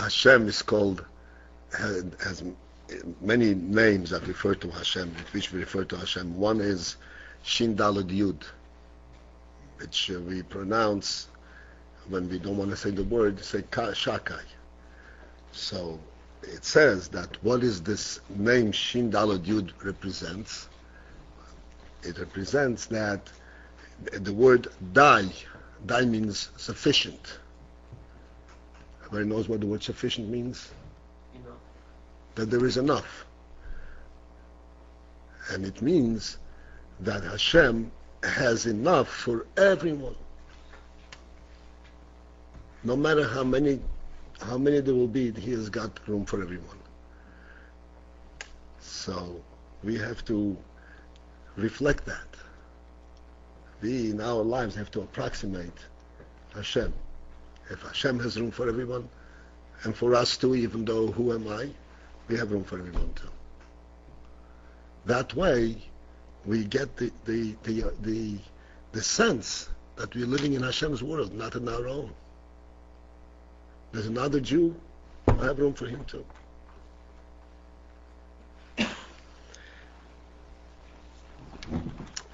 Hashem is called, has many names that refer to Hashem, with which we refer to Hashem. One is Shin Daled Yud, which we pronounce when we don't want to say the word, say Shakai. So it says that what is this name Shin Daled Yud represents? It represents that the word Dai means sufficient. Everybody knows what the word sufficient means? Enough. That there is enough. And it means that Hashem has enough for everyone. No matter how many there will be, He has got room for everyone. So we have to reflect that. We in our lives have to approximate Hashem. If Hashem has room for everyone, and for us too, even though who am I, we have room for everyone too. That way, we get the sense that we're living in Hashem's world, not in our own. There's another Jew, I have room for him too.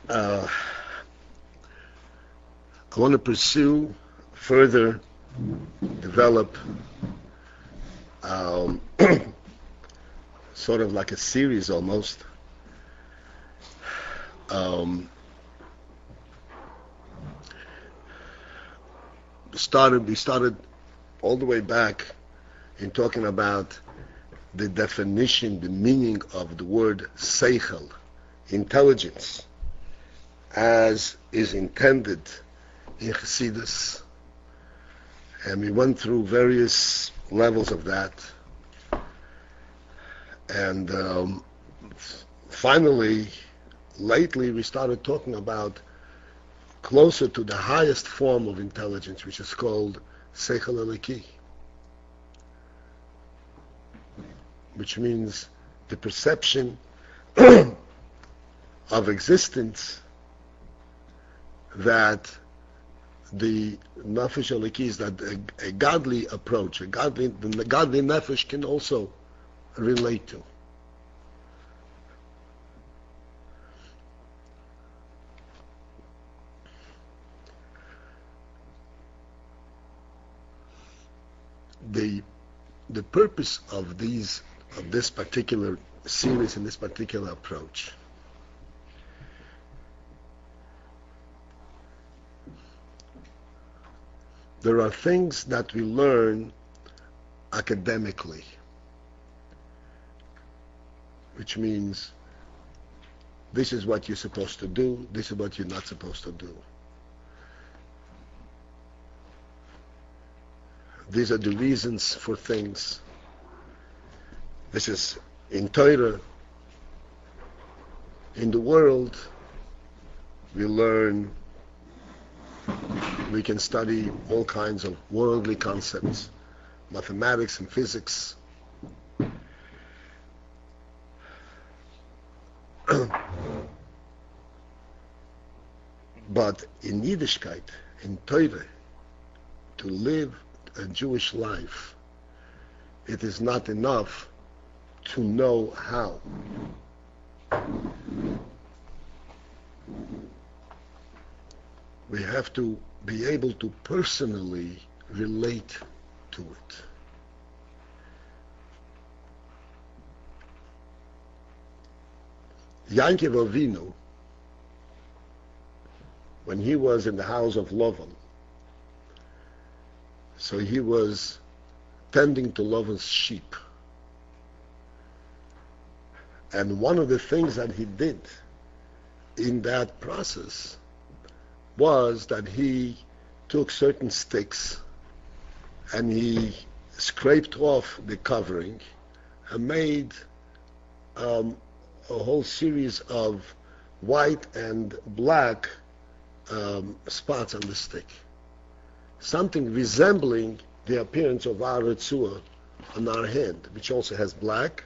I want to pursue further, develop sort of like a series almost. We started all the way back in talking about the definition, the meaning of the word seichel, intelligence, as is intended in Chassidus. And we went through various levels of that. And finally, lately, we started talking about closer to the highest form of intelligence, which is called Seichel Eliki, which means the perception of existence that the Nefesh Eliki is, that a godly approach, the godly Nefesh can also relate to. The purpose of this particular series and this particular approach there are things that we learn academically, which means this is what you're supposed to do, this is what you're not supposed to do. These are the reasons for things. This is in Torah. In the world, we learn, we can study all kinds of worldly concepts, mathematics and physics. But in Yiddishkeit, in Torah, to live a Jewish life, it is not enough to know how. We have to be able to personally relate to it. Yaakov Avinu, when he was in the house of Lavan, so he was tending to Lavan's sheep. And one of the things that he did in that process was that he took certain sticks and he scraped off the covering and made a whole series of white and black spots on the stick. Something resembling the appearance of our Ritzua on our hand, which also has black,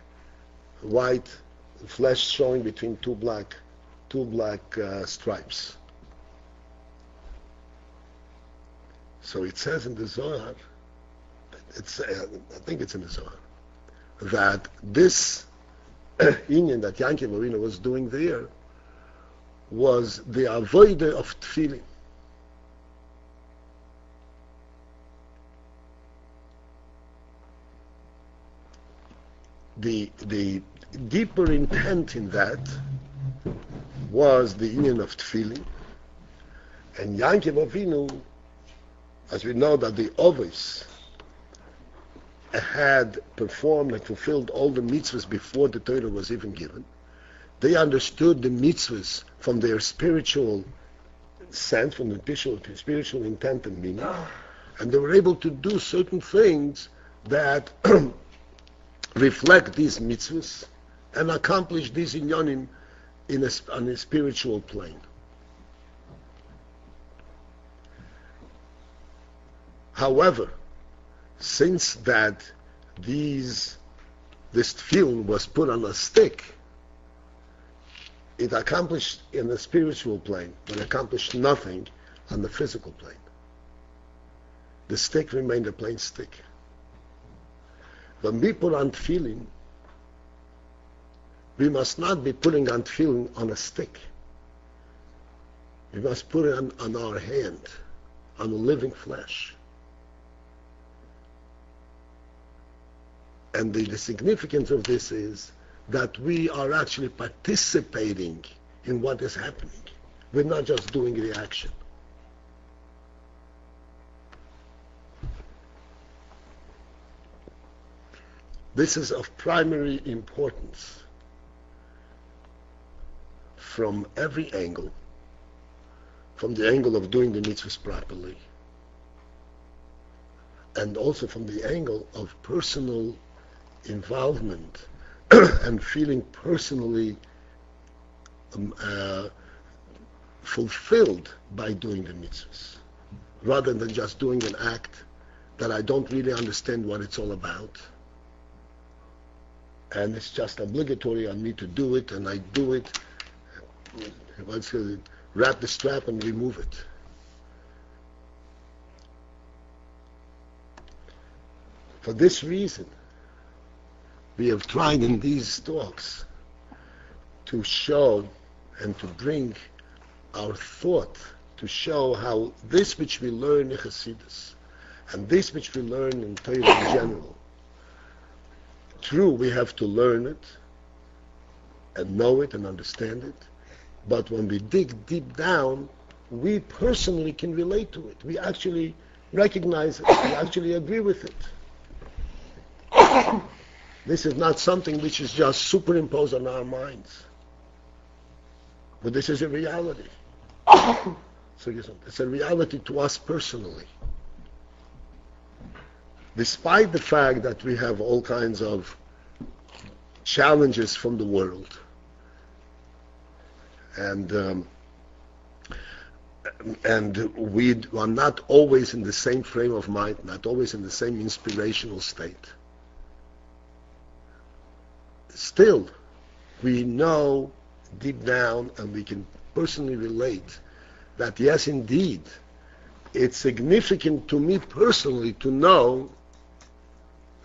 white flesh showing between two black stripes. So it says in the Zohar that I think it's in the Zohar, that this union that Yankee Marina was doing there was the avoider of tefillin. The deeper intent in that was the union of tefillin, and Yankee Avinu, as we know that the Ovis had performed and fulfilled all the mitzvahs before the Torah was even given. They understood the mitzvahs from their spiritual sense, from the spiritual intent and meaning, and they were able to do certain things that reflect these mitzvahs and accomplish these inyanim on a spiritual plane. However, since that this tefillin was put on a stick, it accomplished in the spiritual plane, but accomplished nothing on the physical plane. The stick remained a plain stick. When we put on tefillin, we must not be putting on tefillin on a stick. We must put it on our hand, on the living flesh. And the significance of this is that we are actually participating in what is happening. We're not just doing the action. This is of primary importance from every angle, from the angle of doing the mitzvahs properly, and also from the angle of personal involvement and feeling personally fulfilled by doing the mitzvahs, rather than just doing an act that I don't really understand what it's all about, and it's just obligatory on me to do it, and I do it. Once you wrap the strap and remove it. For this reason, we have tried in these talks to show and to bring our thought to show how this which we learn in Chassidus and this which we learn in Torah in general, true, we have to learn it and know it and understand it, but when we dig deep down, we personally can relate to it. We actually recognize it. We actually agree with it. This is not something which is just superimposed on our minds. But this is a reality. So it's a reality to us personally. Despite the fact that we have all kinds of challenges from the world, and we are not always in the same frame of mind, not always in the same inspirational state. Still, we know deep down, and we can personally relate, that yes, indeed, it's significant to me personally to know,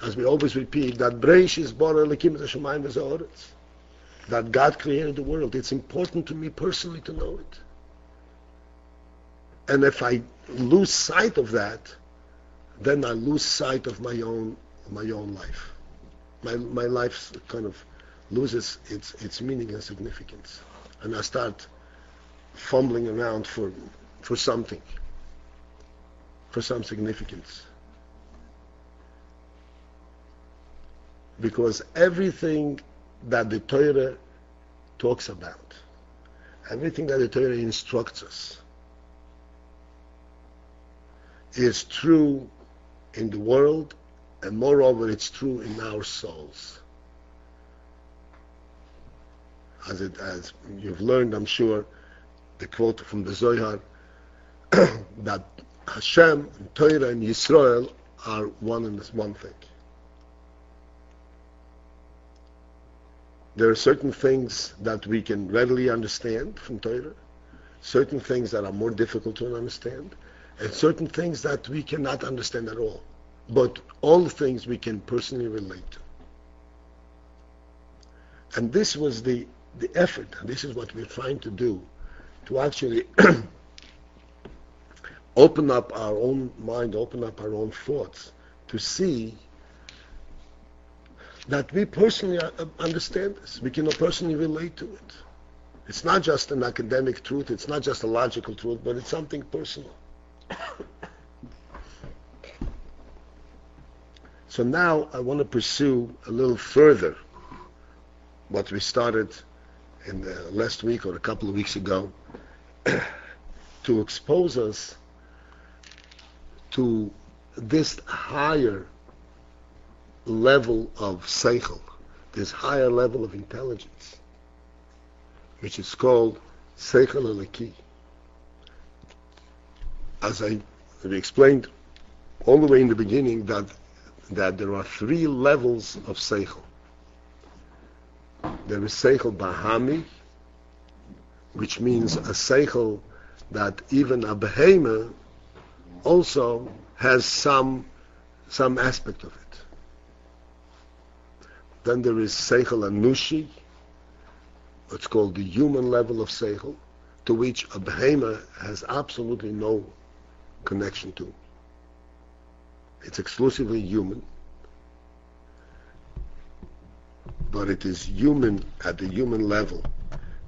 as we always repeat, that Breishis bara Elokim es hashamayim v'ha'aretz, that God created the world. It's important to me personally to know it. And if I lose sight of that, then I lose sight of my own life. My life kind of loses its meaning and significance, and I start fumbling around for something, for some significance. Because everything that the Torah talks about, everything that the Torah instructs us, is true in the world, and moreover it's true in our souls. As you've learned, I'm sure, the quote from the Zohar, that Hashem, and Torah, and Yisrael are one and one thing. There are certain things that we can readily understand from Torah, certain things that are more difficult to understand, and certain things that we cannot understand at all. but all things we can personally relate to. And this was the effort, and this is what we're trying to do, to actually open up our own mind, open up our own thoughts, to see that we personally understand this. We can personally relate to it. It's not just an academic truth, it's not just a logical truth, but it's something personal. So now I want to pursue a little further what we started in the last week or a couple of weeks ago, to expose us to this higher level of seichel, this higher level of intelligence, which is called seichel eliki. As I explained all the way in the beginning, that there are three levels of seichel. There is seichel bahami, which means a seichel that even a behemoth also has some aspect of it. Then there is seichel anushi, what's called the human level of seichel, to which a behemoth has absolutely no connection to. It's exclusively human, but it is human at the human level,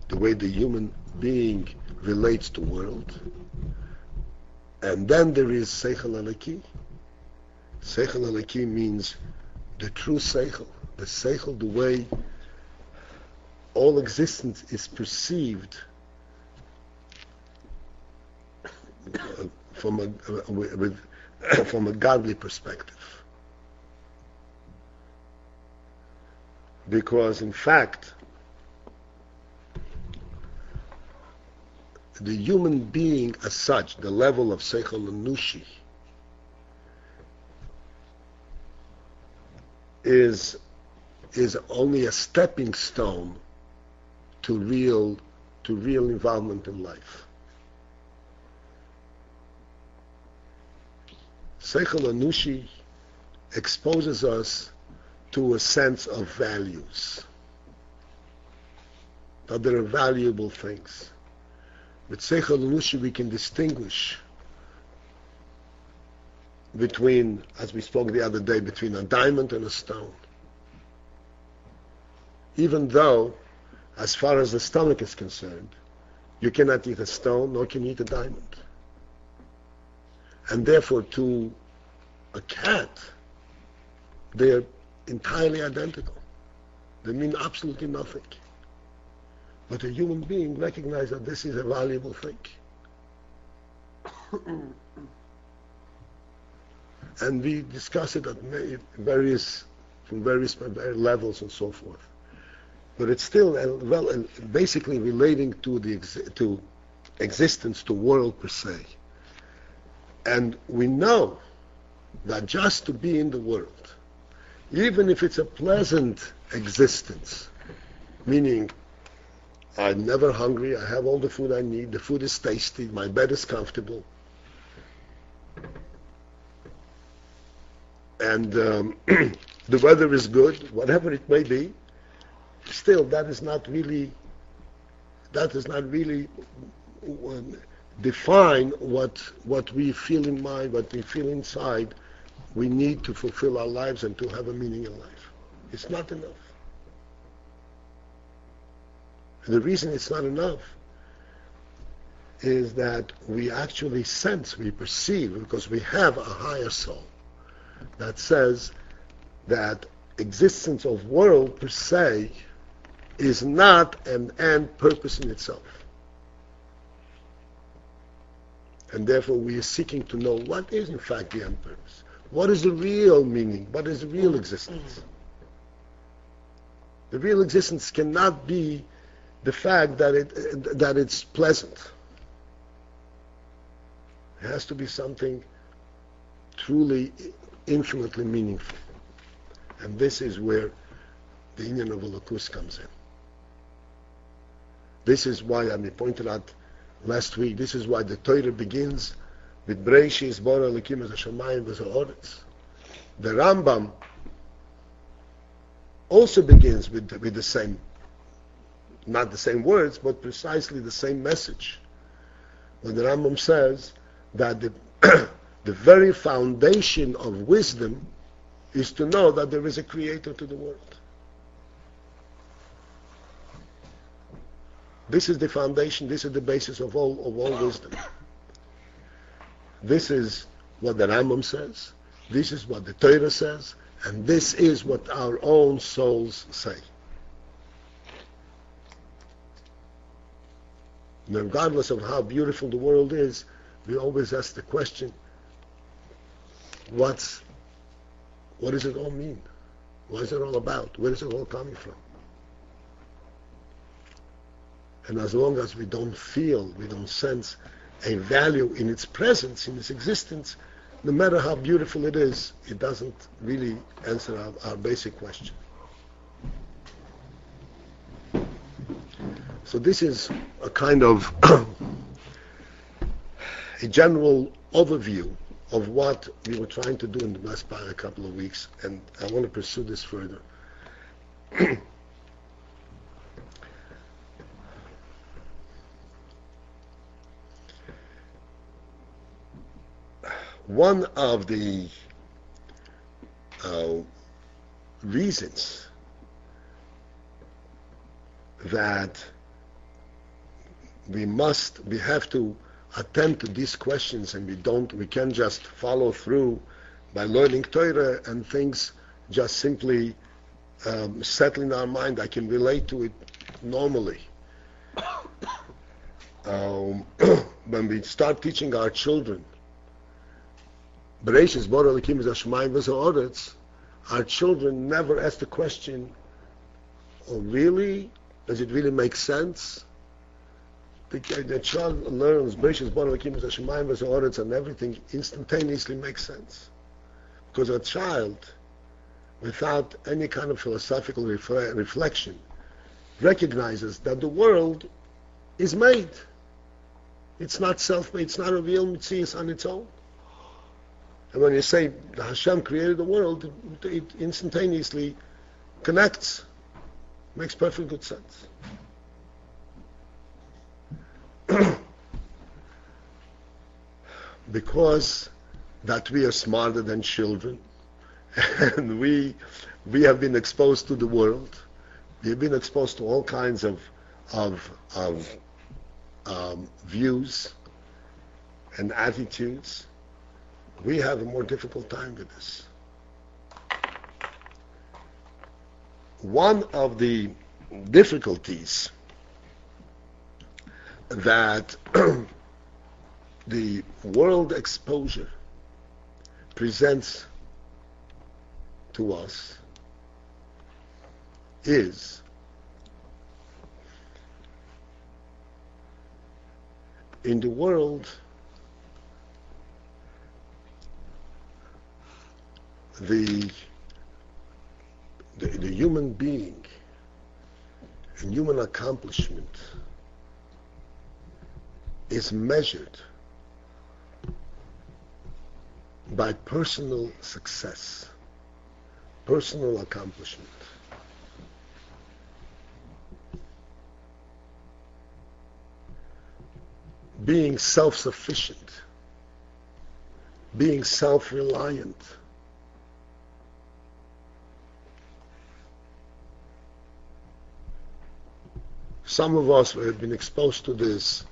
the way the human being relates to the world. And then there is seichel eliki. Seichel eliki means the true seichel, the seichel, the way all existence is perceived from a godly perspective. Because in fact, the human being as such, the level of seichel anushi, is only a stepping stone to real involvement in life. Seichel anushi exposes us to a sense of values, that there are valuable things. With seichel anushi we can distinguish between, as we spoke the other day, between a diamond and a stone. Even though, as far as the stomach is concerned, you cannot eat a stone, nor can you eat a diamond. And therefore, to a cat, they are entirely identical. They mean absolutely nothing. But a human being recognizes that this is a valuable thing. And we discuss it at various levels and so forth. But it's still basically relating to existence, to world per se. And we know that just to be in the world, even if it's a pleasant existence, meaning I'm never hungry, I have all the food I need, the food is tasty, my bed is comfortable, and the weather is good, whatever it may be, still that does not really define what we feel in mind, what we feel inside we need to fulfill our lives and to have a meaning in life. It's not enough. And the reason it's not enough is that we actually sense, we perceive, because we have a higher soul that says that existence of world per se is not an end purpose in itself. And therefore we are seeking to know what is in fact the end purpose. What is the real meaning? What is the real existence? The real existence cannot be the fact that it's pleasant. It has to be something truly, infinitely meaningful. And this is where the inyan of Elokus comes in. This is why, I pointed out last week, this is why the Torah begins with Breishis bara Elokim es hashamayim v'ha'aretz. The Rambam also begins with the same, not the same words, but precisely the same message. When the Rambam says that the, the very foundation of wisdom is to know that there is a creator to the world. This is the foundation, this is the basis of all wisdom. This is what the Rambam says, this is what the Torah says, and this is what our own souls say. And regardless of how beautiful the world is, we always ask the question, what does it all mean? What is it all about? Where is it all coming from? And as long as we don't feel, we don't sense a value in its presence, in its existence, no matter how beautiful it is, it doesn't really answer our basic question. So this is a kind of a general overview of what we were trying to do in the last couple of weeks, and I want to pursue this further. One of the reasons that we have to attend to these questions, and we can't just follow through by learning Torah and things just simply settle in our mind. I can relate to it normally. When we start teaching our children, our children never ask the question, oh really? Does it really make sense? The child learns and everything instantaneously makes sense. Because a child, without any kind of philosophical reflection, recognizes that the world is made. It's not self-made, it's not a real mitzvah on its own. And when you say Hashem created the world, it instantaneously connects. Makes perfect good sense. Because that we are smarter than children, and we have been exposed to the world. We have been exposed to all kinds of views and attitudes. We have a more difficult time with this. One of the difficulties that the world exposure presents to us is in the world the human being and human accomplishment is measured by personal success, personal accomplishment. Being self-sufficient, being self-reliant. Some of us have been exposed to this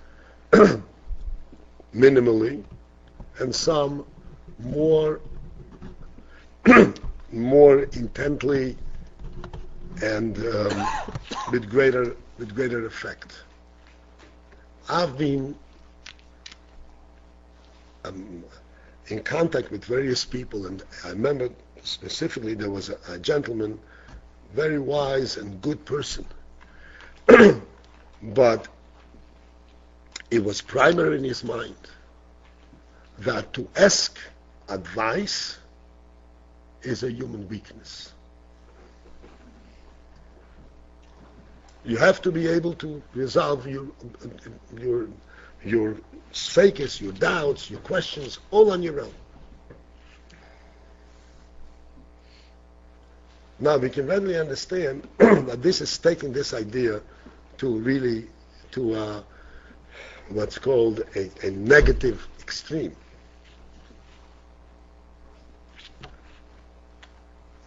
minimally, and some more intently and with greater effect. I've been in contact with various people, and I remember specifically there was a gentleman, very wise and good person, but it was primary in his mind that to ask advice is a human weakness. You have to be able to resolve your fakes, your doubts, your questions, all on your own. Now we can readily understand that this is taking this idea to really to what's called a negative extreme.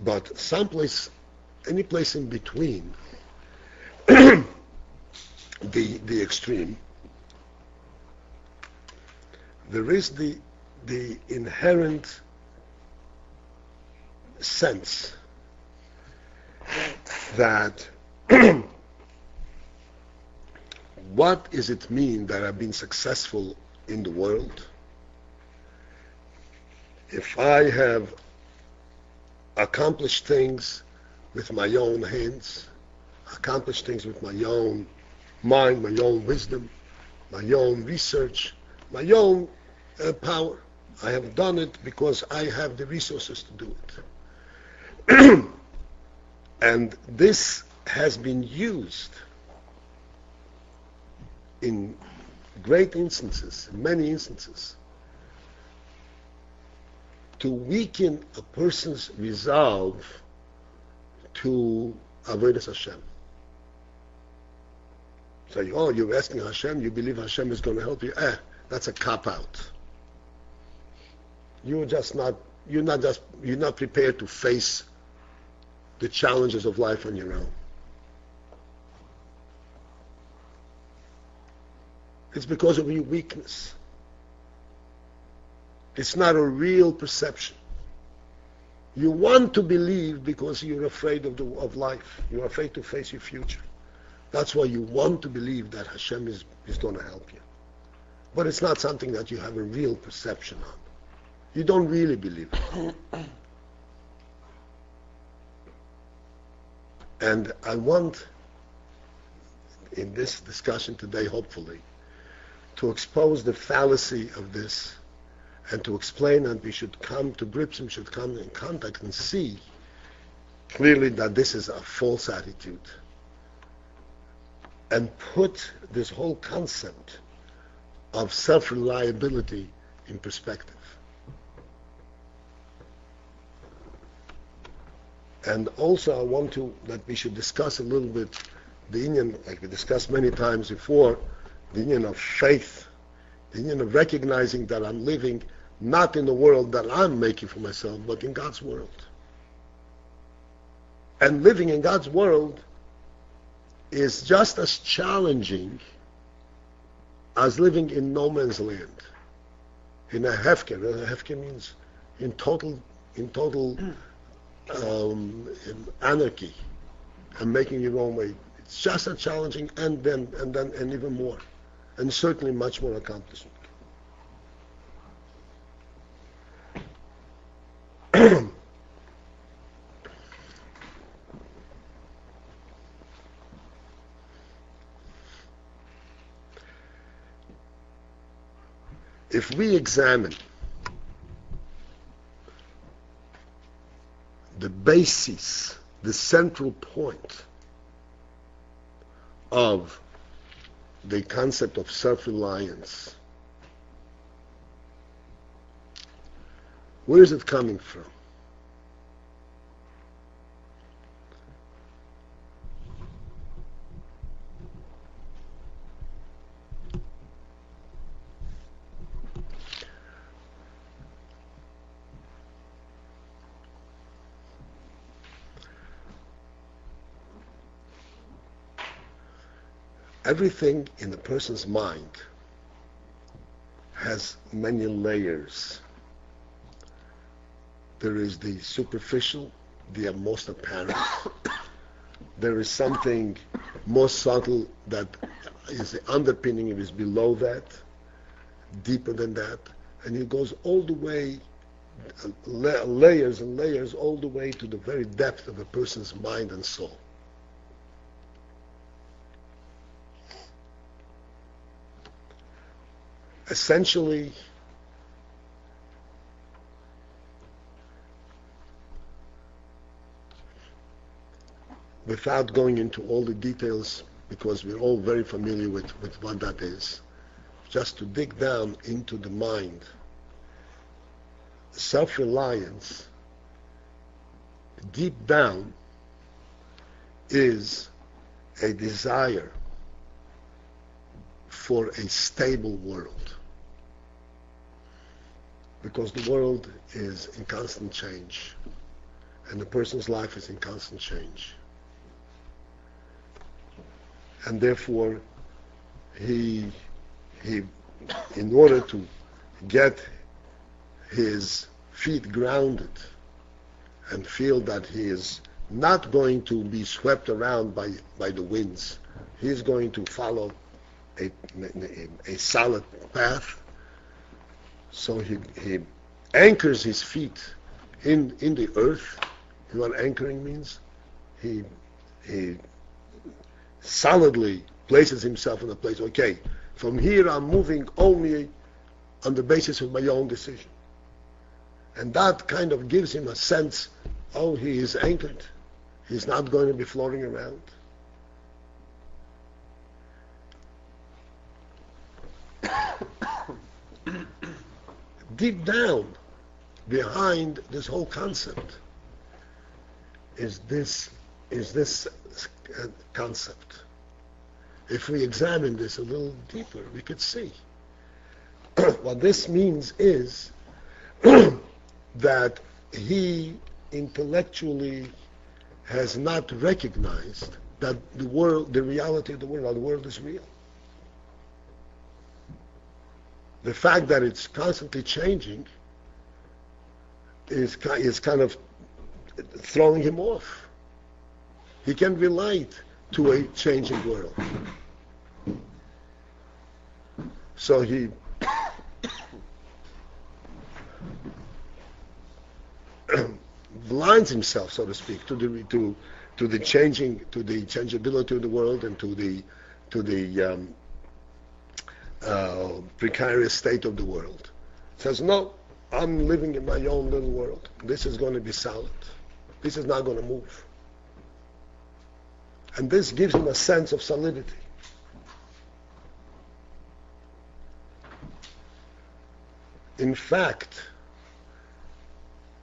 But someplace, any place in between the extreme, there is the inherent sense that what does it mean that I've been successful in the world if I have accomplished things with my own hands, accomplished things with my own mind, my own wisdom, my own research, my own power. I have done it because I have the resources to do it. And this has been used in great instances, in many instances, to weaken a person's resolve to avodas Hashem. Say, oh, you're asking Hashem, you believe Hashem is going to help you. That's a cop-out. You're not prepared to face the challenges of life on your own. It's because of your weakness. It's not a real perception. You want to believe because you're afraid of life. You're afraid to face your future. That's why you want to believe that Hashem is going to help you. But it's not something that you have a real perception on. You don't really believe it. And I want, in this discussion today, hopefully, to expose the fallacy of this and to explain that we should come to grips and should come in contact and see clearly that this is a false attitude and put this whole concept of self-reliability in perspective. And also I want that we should discuss a little bit the Indian, like we discussed many times before, the Indian of faith, the Indian of recognizing that I'm living not in the world that I'm making for myself, but in God's world. And living in God's world is just as challenging as living in no man's land, in a hefker. A hefker means in total in anarchy and making your own way. It's just as challenging, and even more, and certainly much more accomplishing. If we examine the basis, the central point of the concept of self-reliance, where is it coming from? Everything in a person's mind has many layers. There is the superficial, the most apparent. There is something more subtle that is the underpinning, it is below that, deeper than that, and it goes all the way, layers and layers, all the way to the very depth of a person's mind and soul. Essentially, without going into all the details, because we're all very familiar with what that is, just to dig down into the mind, self-reliance deep down is a desire for a stable world. Because the world is in constant change, and the person's life is in constant change. And therefore, he in order to get his feet grounded and feel that he is not going to be swept around by the winds, he is going to follow a solid path. So he anchors his feet in the earth. You know what anchoring means? He solidly places himself in a place. Okay, from here I'm moving only on the basis of my own decision, and that kind of gives him a sense. Oh, he is anchored. He's not going to be floating around. Deep down, behind this whole concept, is this concept. If we examine this a little deeper, we could see what this means is that he intellectually has not recognized that the world, the reality of the world is real. The fact that it's constantly changing is kind of throwing him off. He can relate to a changing world. So he blinds himself, so to speak, to the changeability of the world and to the precarious state of the world. Says, no, I'm living in my own little world. This is going to be solid. This is not going to move. And this gives him a sense of solidity. In fact,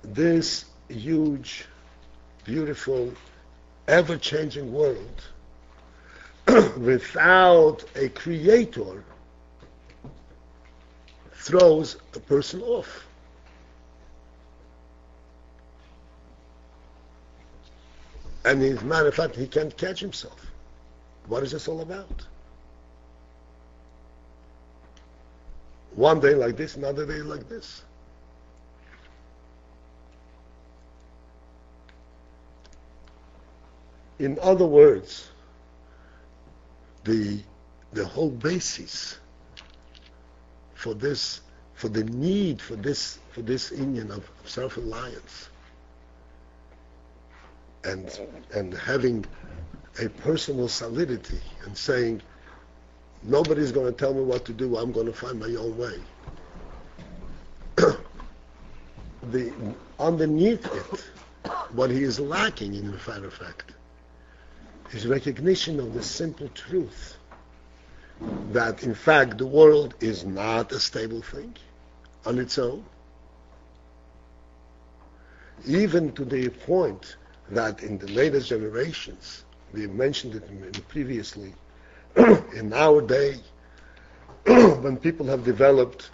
this huge, beautiful, ever-changing world, without a creator, throws a person off. And as a matter of fact, he can't catch himself. What is this all about? One day like this, another day like this. In other words, the whole basis for the need for this union of self-reliance and having a personal solidity and saying, nobody's going to tell me what to do, I'm going to find my own way. Underneath it, what he is lacking, in matter of fact, is recognition of the simple truth that, in fact, the world is not a stable thing on its own. Even to the point that in the latest generations, we mentioned it previously, in our day, when people have developed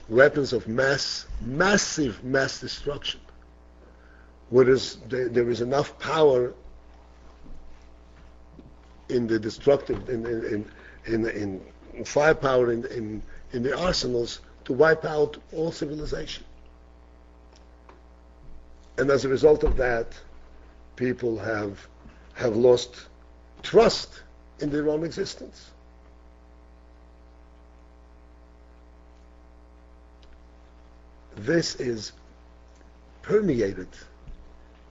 weapons of massive mass destruction, whereas there is enough power in the destructive, in firepower in the arsenals to wipe out all civilization. And as a result of that, people have lost trust in their own existence. This is permeated,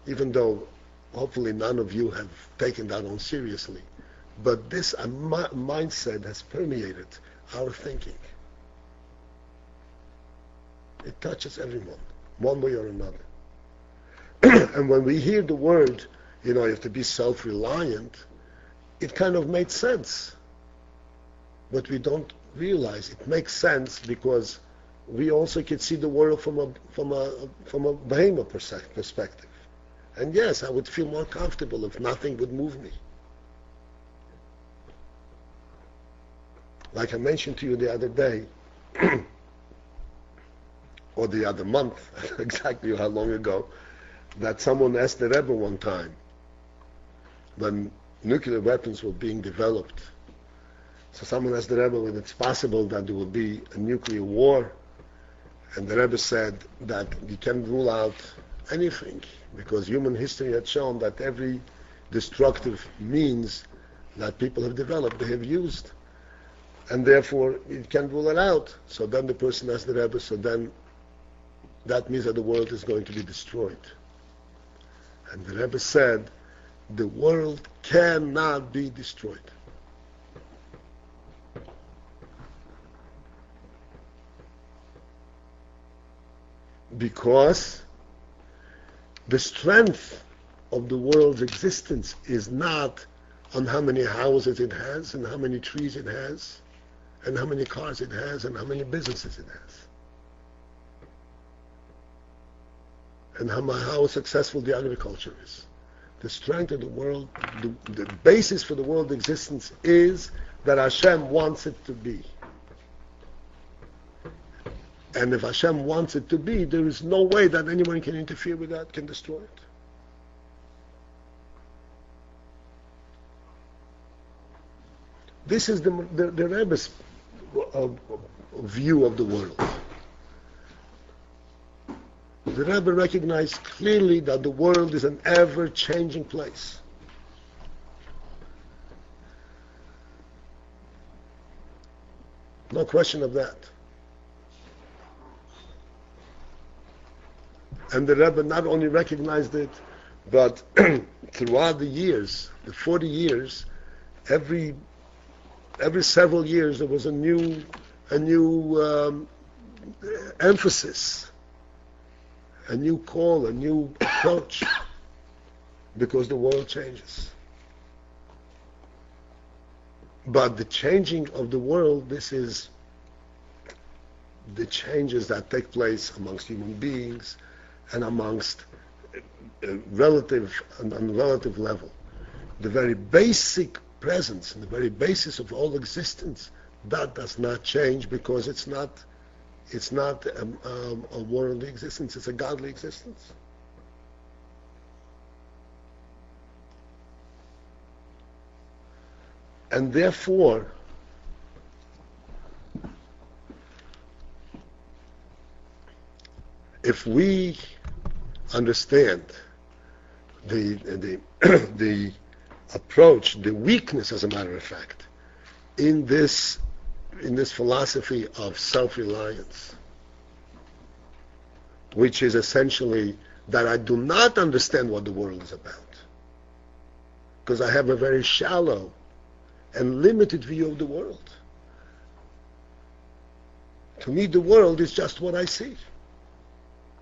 even though hopefully none of you have taken that on seriously, but this mindset has permeated our thinking. It touches everyone, one way or another. And when we hear the word, you have to be self-reliant, it kind of made sense. But we don't realize it makes sense because we also can see the world from a behemoth perspective. And yes, I would feel more comfortable if nothing would move me. Like I mentioned to you the other day, or the other month, exactly how long ago, that someone asked the Rebbe one time, when nuclear weapons were being developed. So someone asked the Rebbe whether it's possible that there will be a nuclear war, and the Rebbe said that you can't rule out anything, because human history had shown that every destructive means that people have developed, they have used, and therefore you can't rule it out. So then the person asked the Rebbe, so then that means that the world is going to be destroyed. And the Rebbe said, the world cannot be destroyed. Because the strength of the world's existence is not on how many houses it has, and how many trees it has, and how many cars it has, and how many businesses it has, and how successful the agriculture is. The strength of the world, the basis for the world's existence is that Hashem wants it to be. And if Hashem wants it to be, there is no way that anyone can interfere with that, can destroy it. This is the Rebbe's view of the world. The Rebbe recognized clearly that the world is an ever-changing place. No question of that. And the Rebbe not only recognized it, but throughout the years, the 40 years, every several years there was a new emphasis, a new call, a new approach, because the world changes. But the changing of the world, this is the changes that take place amongst human beings and amongst on relative level. The very basic presence and the very basis of all existence, that does not change, because it's not a worldly existence, it's a godly existence. And therefore, if we understand the the approach, the weakness, as a matter of fact, in this philosophy of self-reliance, which is essentially that I do not understand what the world is about, because I have a very shallow and limited view of the world. To me, the world is just what I see.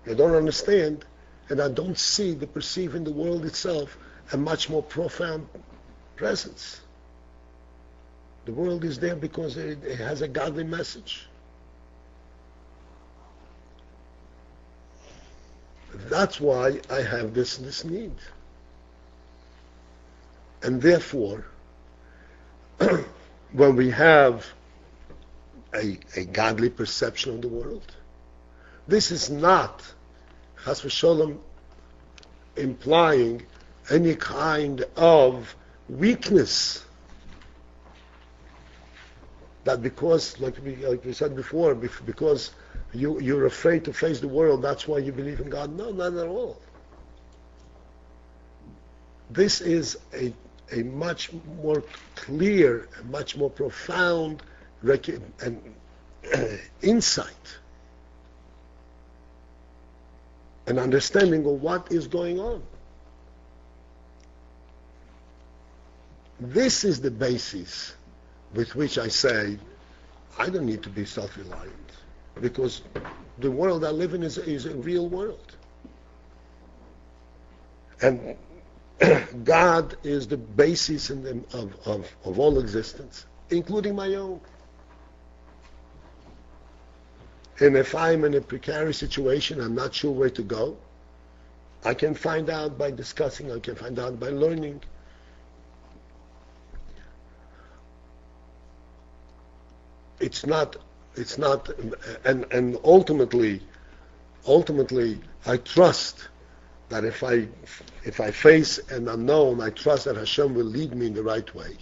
I don't understand, and I don't see the perceive in the world itself a much more profound presence. The world is there because it has a godly message. That's why I have this need. And therefore, when we have a godly perception of the world, this is not, chas v'sholom, implying any kind of weakness. That because, like we said before, because you're afraid to face the world, that's why you believe in God. No, not at all. This is a much more clear, a much more profound insight, an understanding of what is going on. This is the basis with which I say I don't need to be self-reliant, because the world I live in is a real world. And God is the basis of all existence, including my own. And if I'm in a precarious situation, I'm not sure where to go, I can find out by discussing, I can find out by learning. It's not, and ultimately, I trust that if I face an unknown, I trust that Hashem will lead me in the right way.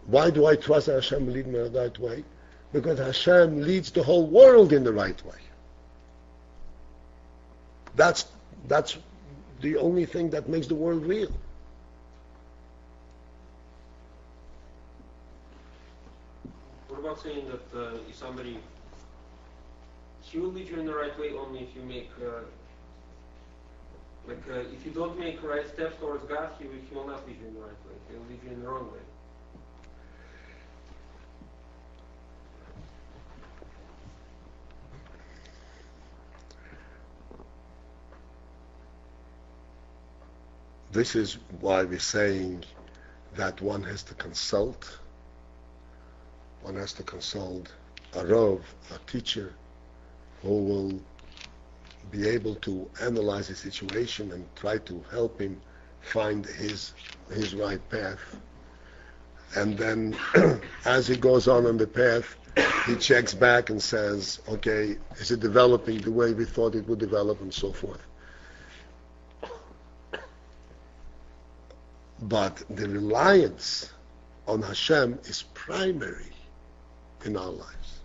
Why do I trust that Hashem will lead me in the right way? Because Hashem leads the whole world in the right way. That's the only thing that makes the world real. What about saying that if somebody, he will lead you in the right way only if you make, if you don't make right steps towards God, he will not lead you in the right way. He will lead you in the wrong way. This is why we're saying that one has to consult. One has to consult a Rav, a teacher, who will be able to analyze the situation and try to help him find his right path. And then, as he goes on the path, he checks back and says, okay, is it developing the way we thought it would develop, and so forth. But the reliance on Hashem is primary in our lives.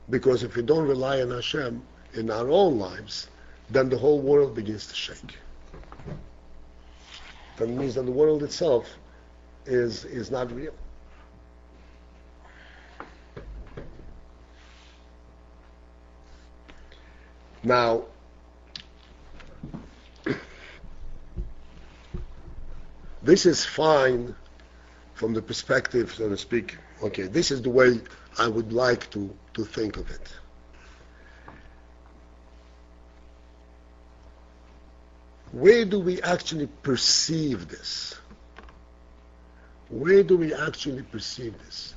Because if we don't rely on Hashem in our own lives, then the whole world begins to shake. That means that the world itself is not real. Now, this is fine from the perspective, so to speak, okay, this is the way I would like to think of it. Where do we actually perceive this? Where do we actually perceive this?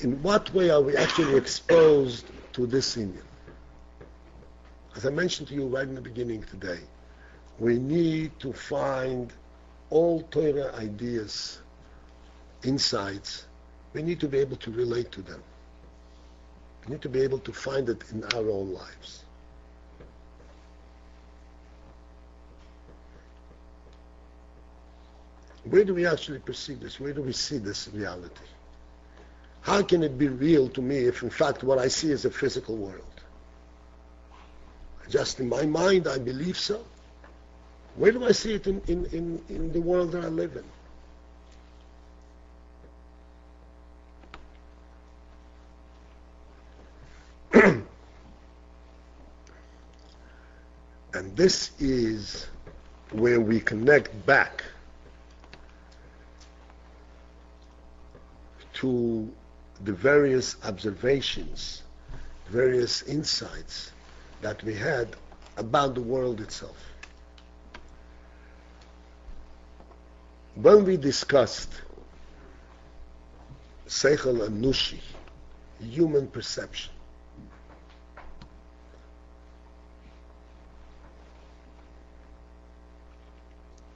In what way are we actually exposed to this Indian? As I mentioned to you right in the beginning today, we need to find all Torah ideas, insights. We need to be able to relate to them. We need to be able to find it in our own lives. Where do we actually perceive this? Where do we see this reality? How can it be real to me if in fact what I see is a physical world? Just in my mind I believe so. Where do I see it in the world that I live in? And this is where we connect back to the various observations, various insights that we had about the world itself. When we discussed Seichel and Nushi, human perception,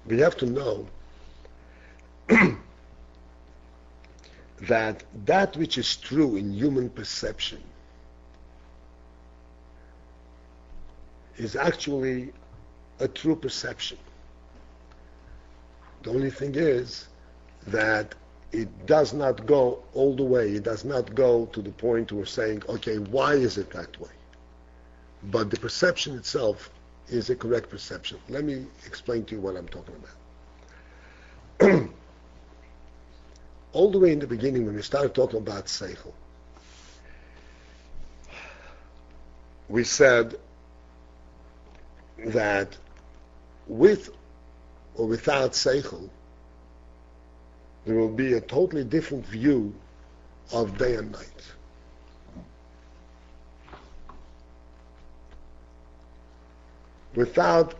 we have to know that which is true in human perception is actually a true perception. The only thing is that it does not go all the way. It does not go to the point where we're saying, okay, why is it that way? But the perception itself is a correct perception. Let me explain to you what I'm talking about. All the way in the beginning, when we started talking about Seichel, we said that with or without Seichel, there will be a totally different view of day and night. Without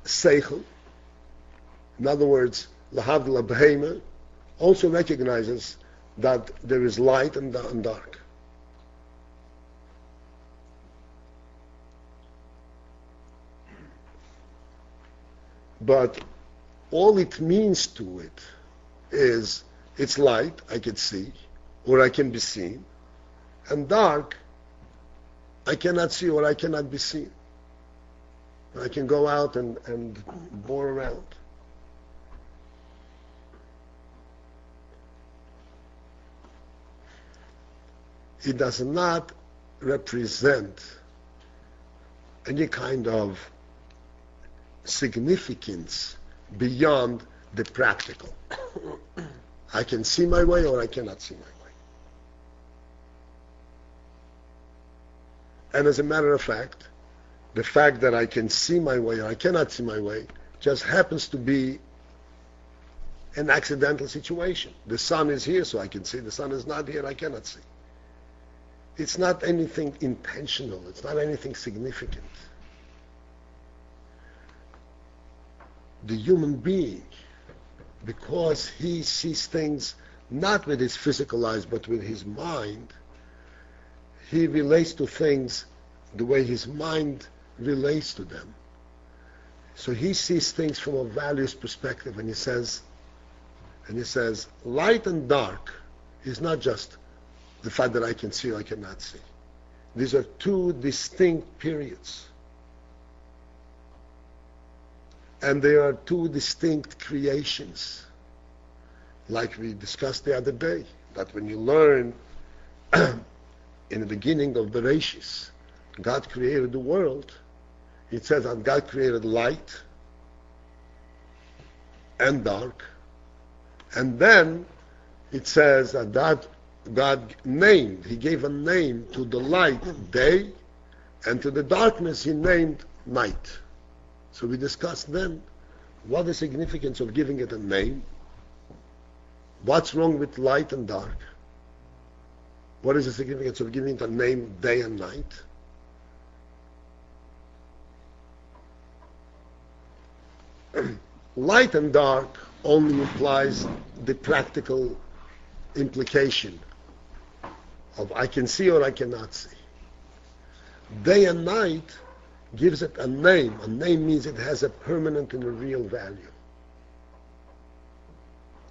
Seichel, in other words, Lahavdil Behema also recognizes that there is light and dark. but all it means to it is it's light, I can see, or I can be seen, and dark, I cannot see or I cannot be seen. I can go out and bore around. It does not represent any kind of significance beyond the practical. I can see my way or I cannot see my way. And as a matter of fact, the fact that I can see my way or I cannot see my way just happens to be an accidental situation. The sun is here so I can see, the sun is not here, I cannot see. It's not anything intentional, it's not anything significant. The human being, because he sees things not with his physical eyes but with his mind, he relates to things the way his mind relates to them. So he sees things from a values perspective, and he says, light and dark is not just the fact that I can see or I cannot see. These are two distinct periods. And they are two distinct creations. Like we discussed the other day, that when you learn in the beginning of Bereshis, God created the world, it says that God created light and dark. And then it says that God named, he gave a name to the light, day, and to the darkness he named night. So we discussed then what the significance of giving it a name, what's wrong with light and dark, what is the significance of giving it a name, day and night. Light and dark only implies the practical implication of I can see or I cannot see. Day and night gives it a name. A name means it has a permanent and a real value.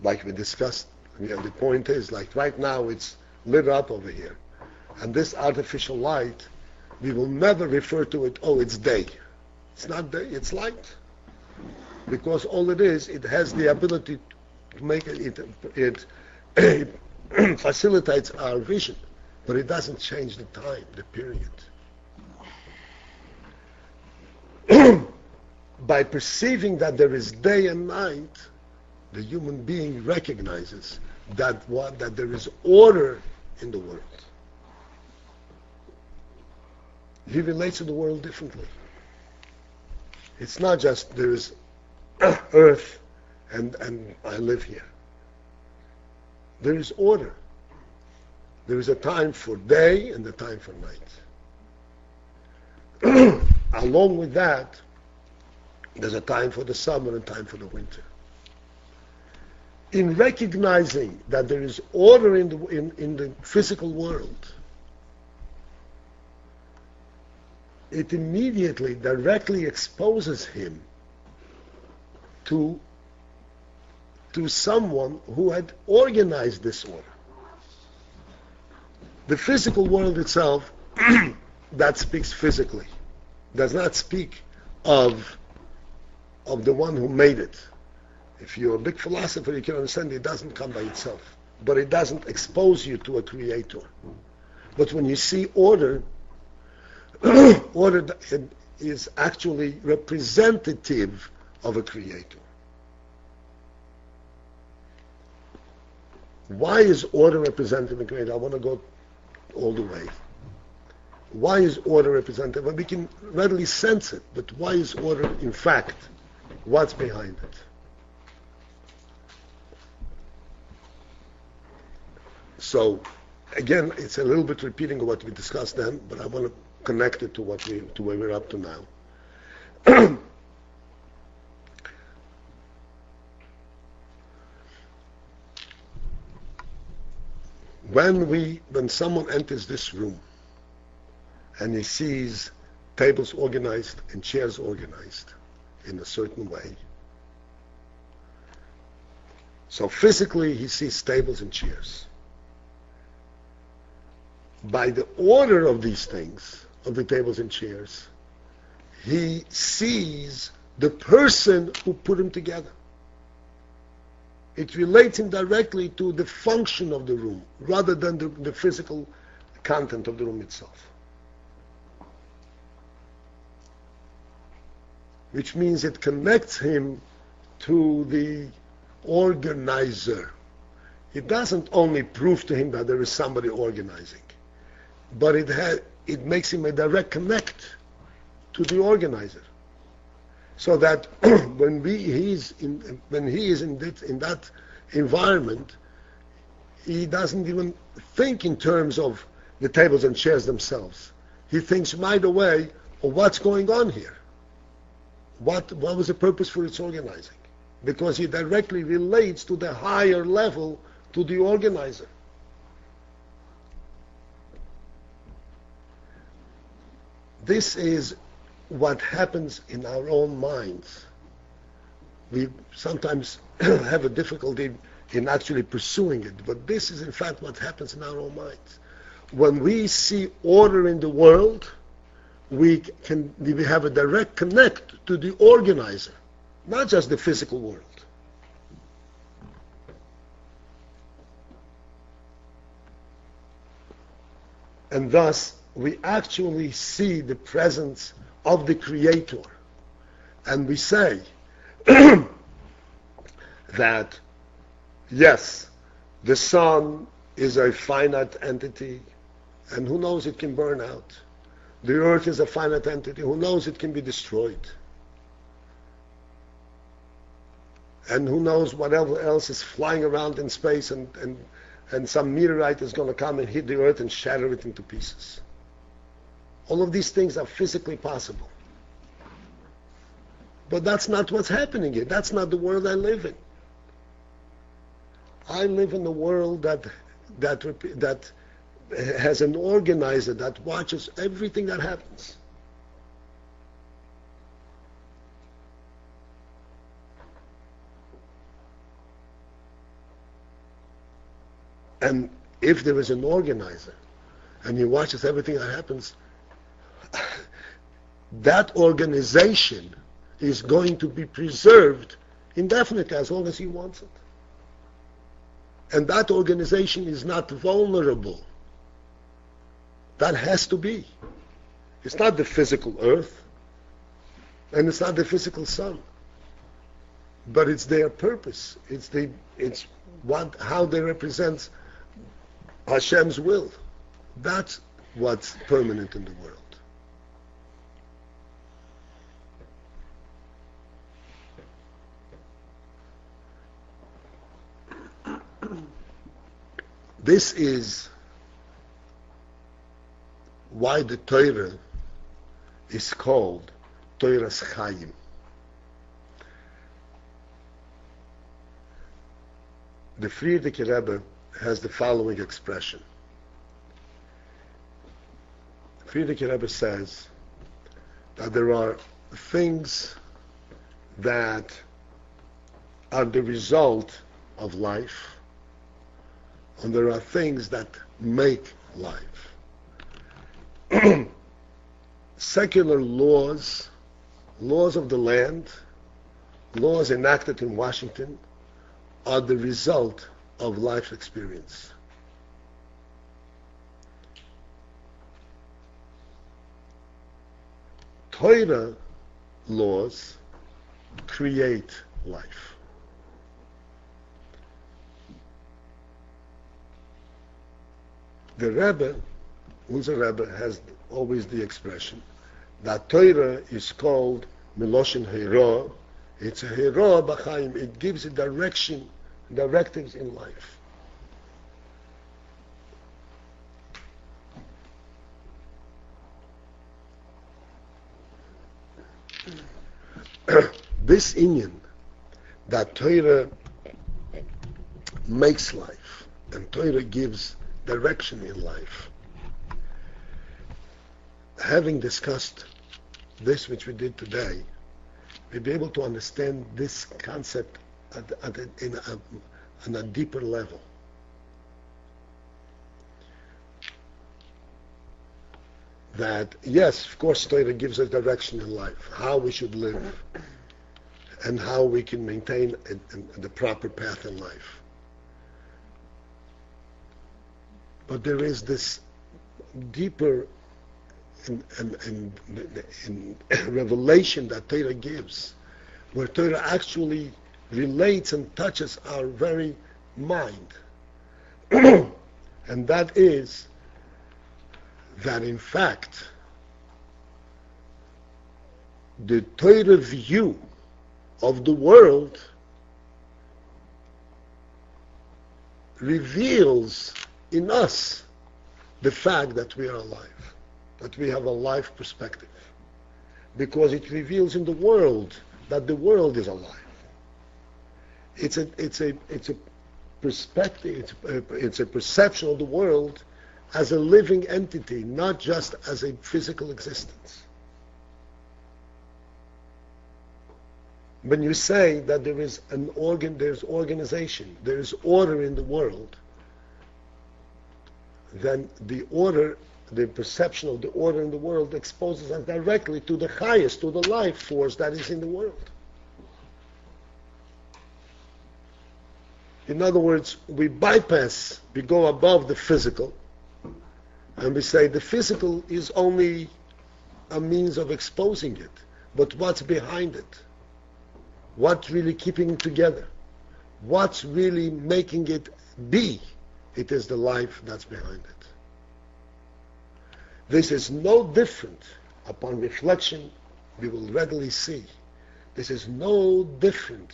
Like we discussed, the point is, like right now it's lit up over here. And this artificial light, we will never refer to it, oh, it's day. It's not day, it's light. Because all it is, it has the ability to make it facilitates our vision, but it doesn't change the time, the period. By perceiving that there is day and night, the human being recognizes that there is order in the world. He relates to the world differently. It's not just there is earth and I live here. There is order. There is a time for day and a time for night. Along with that, there's a time for the summer and time for the winter. In recognizing that there is order in the physical world, it immediately, directly exposes him to someone who had organized this order. The physical world itself, that speaks physically, does not speak of the one who made it. If you're a big philosopher, you can understand it doesn't come by itself, but it doesn't expose you to a creator. But when you see order, order is actually representative of a creator. Why is order representative of a creator? I want to go all the way. Why is order representative? Well, we can readily sense it, but why is order in fact? What's behind it? So, again, it's a little bit repeating of what we discussed then, but I want to connect it to where we're up to now. When someone enters this room and he sees tables organized and chairs organized in a certain way, So physically, he sees tables and chairs. By the order of these things, of the tables and chairs, he sees the person who put them together. It relates him directly to the function of the room, rather than the physical content of the room itself. Which means it connects him to the organizer. It doesn't only prove to him that there is somebody organizing, but it makes him a direct connect to the organizer. So that when he is in that environment, he doesn't even think in terms of the tables and chairs themselves. He thinks right away of what's going on here. What was the purpose for its organizing? Because he directly relates to the higher level, to the organizer. This is what happens in our own minds. We sometimes have a difficulty in actually pursuing it, but this is in fact what happens in our own minds. When we see order in the world, we have a direct connect to the organizer, not just the physical world. And thus, we actually see the presence of the Creator. And we say that, yes, the sun is a finite entity, and who knows, it can burn out. The earth is a finite entity, who knows, it can be destroyed. And who knows whatever else is flying around in space, and some meteorite is going to come and hit the earth and shatter it into pieces. All of these things are physically possible. But that's not what's happening here. That's not the world I live in. I live in a world that has an organizer that watches everything that happens. And if there is an organizer and he watches everything that happens, that organization is going to be preserved indefinitely as long as he wants it. And that organization is not vulnerable. That has to be. It's not the physical earth, and it's not the physical sun, but it's their purpose. It's how they represent Hashem's will. That's what's permanent in the world. This is why the Torah is called Torah's Chaim. The Frierdiker Rebbe has the following expression. Frierdiker Rebbe says that there are things that are the result of life, and there are things that make life. Secular laws of the land, laws enacted in Washington, are the result of life experience. Torah laws create life. The Rebbe, unser Rebbe, has always the expression that Torah is called Miloshin Hera. It's a Hera B'chaim. It gives a directives in life. This inyan, that Torah makes life, and Torah gives direction in life. Having discussed this which we did today, we'll be able to understand this concept in a on a deeper level. That, yes, of course, Torah gives us direction in life, how we should live, and how we can maintain the proper path in life. But there is this deeper in revelation that Torah gives, where Torah actually relates and touches our very mind. And that is that, in fact, the Torah view of the world reveals in us the fact that we are alive, that we have a life perspective, because it reveals in the world that the world is alive. It's a perspective, it's a perception of the world as a living entity, not just as a physical existence. When you say that there is there's organization, there is order in the world, then the order, the perception of the order in the world exposes us directly to the highest, to the life force that is in the world. In other words, we go above the physical, and we say the physical is only a means of exposing it. But what's behind it? What's really keeping it together? What's really making it be? It is the life that's behind it. This is no different. Upon reflection, we will readily see. This is no different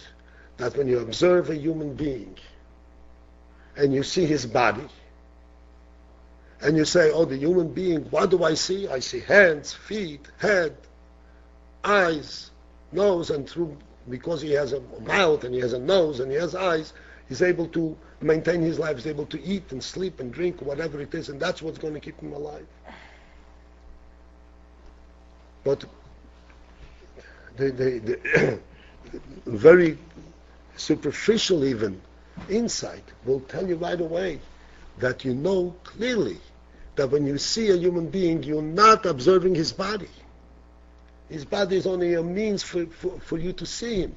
that when you observe a human being and you see his body, and you say, oh, the human being, what do I see? I see hands, feet, head, eyes, nose, and because he has a mouth and he has a nose and he has eyes, he's able to maintain his life, he's able to eat and sleep and drink, whatever it is, and that's what's going to keep him alive. But the very superficial even insight will tell you right away that you know clearly that when you see a human being, you're not observing his body. His body is only a means for you to see him.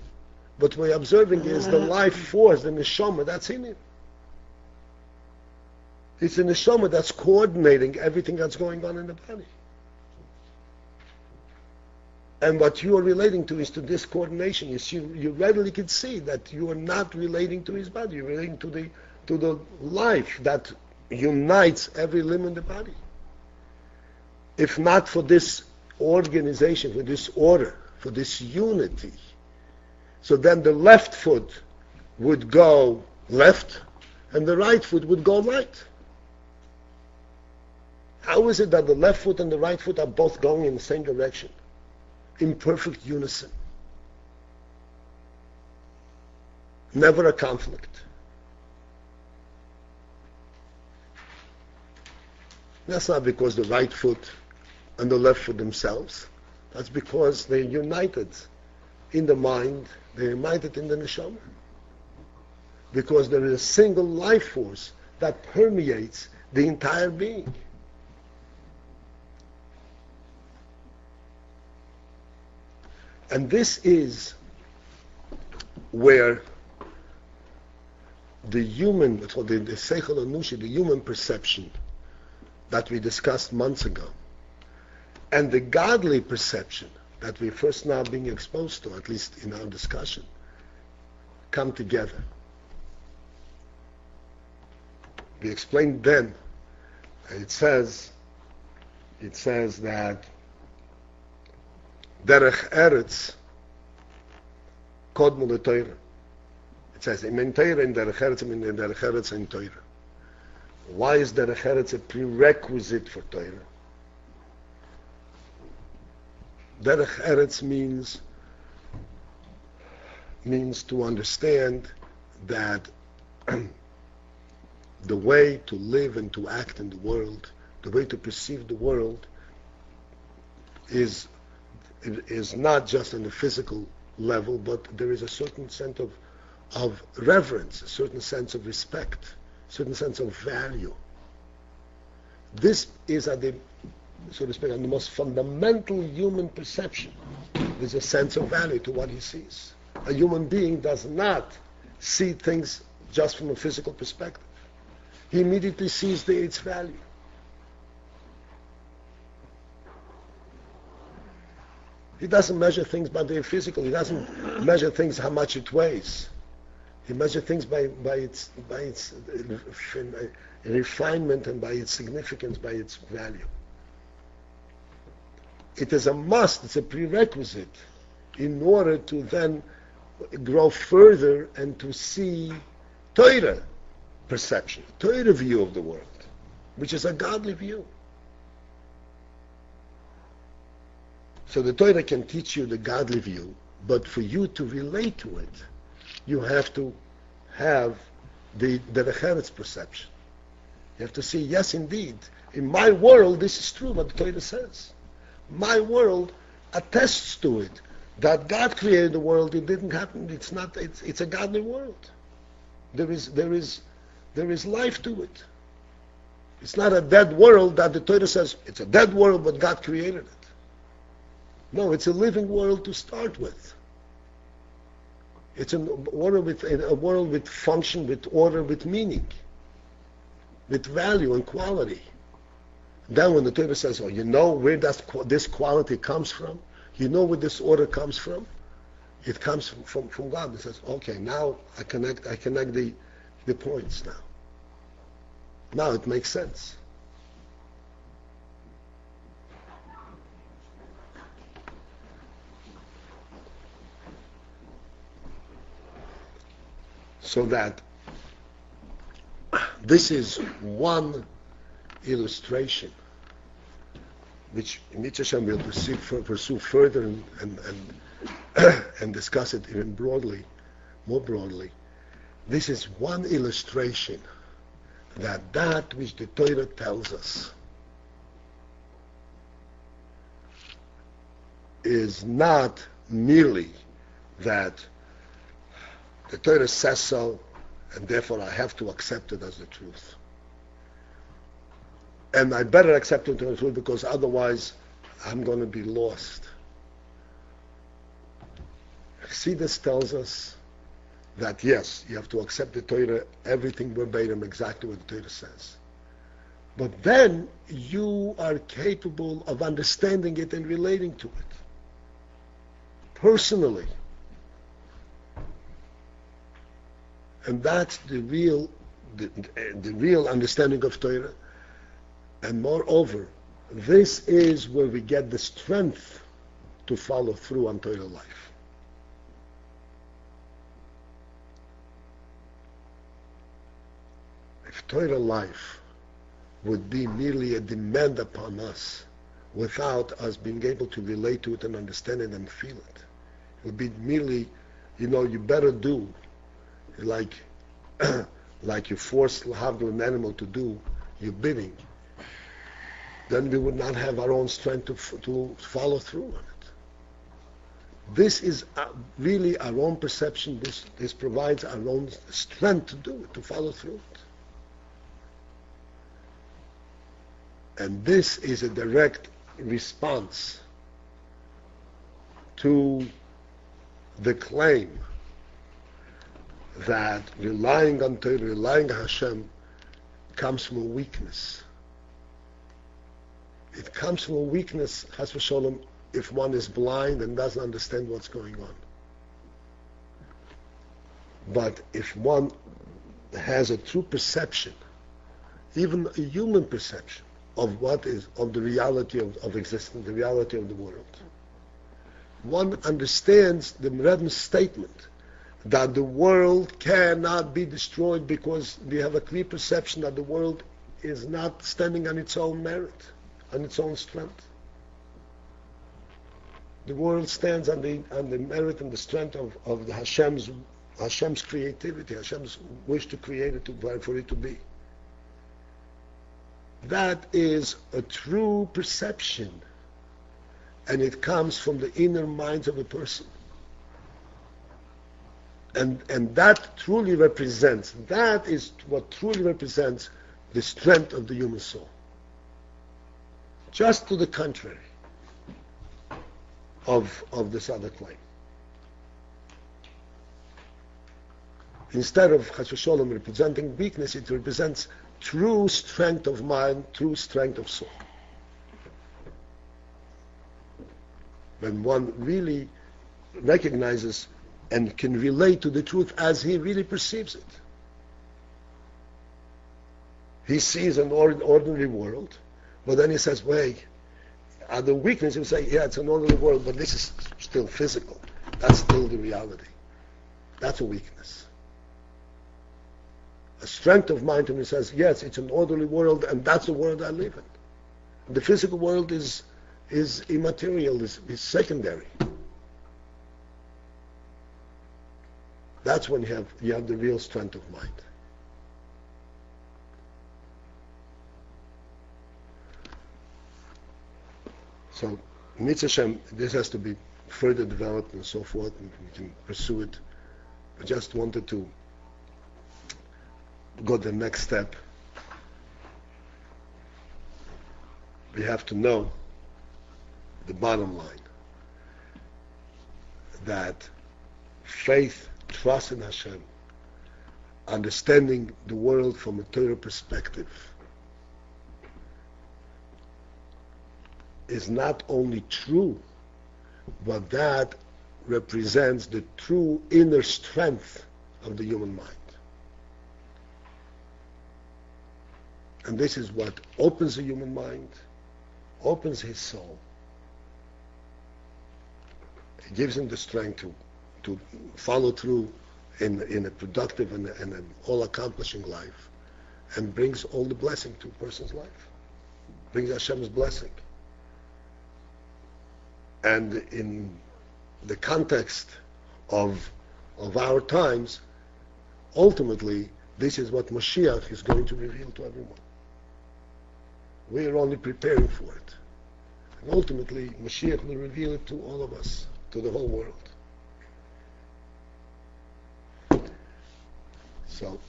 But what you're observing is the life force, the neshama that's in him. It's the neshama that's coordinating everything that's going on in the body. And what you are relating to is to this coordination. You readily can see that you are not relating to his body. You're relating to the life that unites every limb in the body. If not for this organization, for this order, for this unity, so then the left foot would go left and the right foot would go right. How is it that the left foot and the right foot are both going in the same direction, in perfect unison? Never a conflict. That's not because the right foot and the left foot themselves. That's because they're united in the mind, they're united in the neshama. Because there is a single life force that permeates the entire being. And this is where the human, the seichel anushi, the human perception that we discussed months ago, and the godly perception that we're first now being exposed to, at least in our discussion, come together. We explained then, and it says that derech eretz kodmu leTorah. It says in Torah, in derech eretz, in derech eretz, in Torah. Why is derech eretz a prerequisite for Torah? Derech eretz means to understand that the way to live and to act in the world, the way to perceive the world, is not just on the physical level, but there is a certain sense of reverence, a certain sense of respect, a certain sense of value. This is at the, so to speak, on the most fundamental human perception. There's a sense of value to what he sees. A human being does not see things just from a physical perspective. He immediately sees its value. He doesn't measure things by their physical. He doesn't measure things how much it weighs. He measures things by its refinement and by its significance, by its value. It is a must, it's a prerequisite in order to then grow further and to see Torah perception, Torah view of the world, which is a godly view. So the Torah can teach you the godly view, but for you to relate to it, you have to have the Recheretz perception. You have to see, yes, indeed, in my world, this is true, what the Torah says. My world attests to it, that God created the world, it didn't happen, it's a godly world. There is life to it. It's not a dead world that the Torah says, it's a dead world, but God created it. No, it's a living world to start with. It's a world with function, with order, with meaning, with value and quality. Then when the Torah says, oh, you know where this quality comes from? You know where this order comes from? It comes from God. It says, okay, now I connect the points now. Now it makes sense. So that this is one illustration which Mitzvah Hashem will pursue further and discuss it even more broadly. This is one illustration that which the Torah tells us is not merely that the Torah says so, and therefore I have to accept it as the truth. And I better accept it as the truth because otherwise I'm going to be lost. Chassidus tells us that yes, you have to accept the Torah, everything verbatim, exactly what the Torah says. But then you are capable of understanding it and relating to it personally. And that's the real understanding of Torah. And moreover, this is where we get the strength to follow through on Torah life. If Torah life would be merely a demand upon us without us being able to relate to it and understand it and feel it, it would be merely, you better do like you force an animal to do your bidding, then we would not have our own strength to follow through on it. This is really our own perception. This provides our own strength to do it, to follow through it. And this is a direct response to the claim that relying on Torah, relying on Hashem, comes from a weakness. It comes from a weakness, Chas v'sholom, if one is blind and doesn't understand what's going on. But if one has a true perception, even a human perception, of the reality of existence, the reality of the world, one understands the Rebbe's statement that the world cannot be destroyed because we have a clear perception that the world is not standing on its own merit, on its own strength. The world stands on the merit and the strength of the Hashem's creativity, Hashem's wish to create it, for it to be. That is a true perception, and it comes from the inner minds of a person. And that truly represents, that is what truly represents the strength of the human soul. Just to the contrary of this other claim. Instead of Chas v'Sholom representing weakness, it represents true strength of mind, true strength of soul. When one really recognizes and can relate to the truth as he really perceives it. He sees an ordinary world, but then he says, wait, the weakness, he will say, yeah, it's an ordinary world, but this is still physical. That's still the reality. That's a weakness. A strength of mind when he says, yes, it's an orderly world, and that's the world I live in. The physical world is immaterial, is secondary. That's when you have the real strength of mind. So, Mitzvah Hashem, this has to be further developed and so forth, and we can pursue it. I just wanted to go the next step. We have to know the bottom line, that faith, trust in Hashem, understanding the world from a Torah perspective, is not only true, but that represents the true inner strength of the human mind. And this is what opens the human mind, opens his soul. It gives him the strength to follow through in a productive and an all-accomplishing life, and brings all the blessing to a person's life. Brings Hashem's blessing. And in the context of our times, ultimately, this is what Mashiach is going to reveal to everyone. We are only preparing for it. And ultimately, Mashiach will reveal it to all of us, to the whole world. So,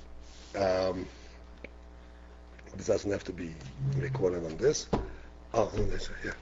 this doesn't have to be recorded on this. Oh, on this, yeah.